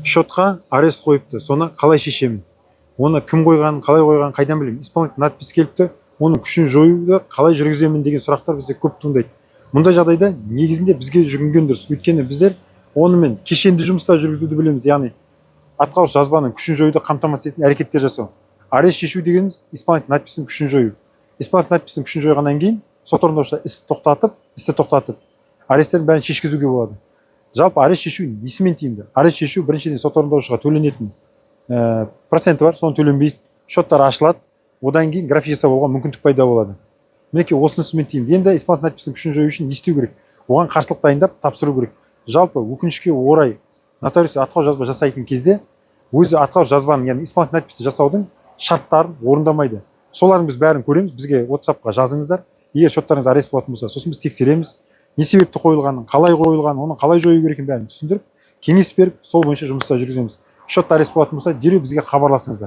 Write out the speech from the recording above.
Шотқа арест қойыпты, соны қалай шешемін? Оны кім қойған, қалай қойған, қайдан білемін? Исполнительный надпись келіпті, оның күшін жоюды қалай жүргіземін деген сұрақтар бізде көп туындайды. Мұндай жағдайда негізінде бізге жүгінген дұрыс. Өйткені біздер онымен кешенді жұмыста жүргізуді білеміз, яғни атқарушы жазбаның күшін жоюды қамтамасыз ететін әрекеттер жасау. Арест шешу дегеніміз исполнительный надпистің күшін жою. Исполнительный надпистің күшін жойғаннан кейін сот орындаушысы істі тоқтатып, аресттердің бәрін шешкізуге болады. Жалпы арест шешу несімен тиімді? Арест шешу біріншіден сот орындаушыға төленетін проценті бар, соны төленбейді, шоттар ашылады, одан кейін график жасауға мүмкіндік пайда болады. Мінекей осынысымен тиімді. Енді исполнительный надпистің күшін жою үшін не істеу керек? Оған қарсылық дайындап тапсыру керек. Жалпы өкінішке орай нотариус атқару жазба жасайтын кезде өзі атқару жазбаның, яғни исполнительный надписті жасаудың шарттарын орындамайды. Солардың біз бәрін көреміз, бізге WhatsApp-қа жазыңыздар. Егер шоттарыңыз арест болатын болса, сосын біз тексереміз. Не себепті қойылғанын, қалай қойылғанын, оны қалай жою керек екенін бәрін түсіндіріп, кеңес беріп, сол бойынша жұмыста жүргіземіз. Шотта арест болатын болса, дереу бізге хабарласыңыздар.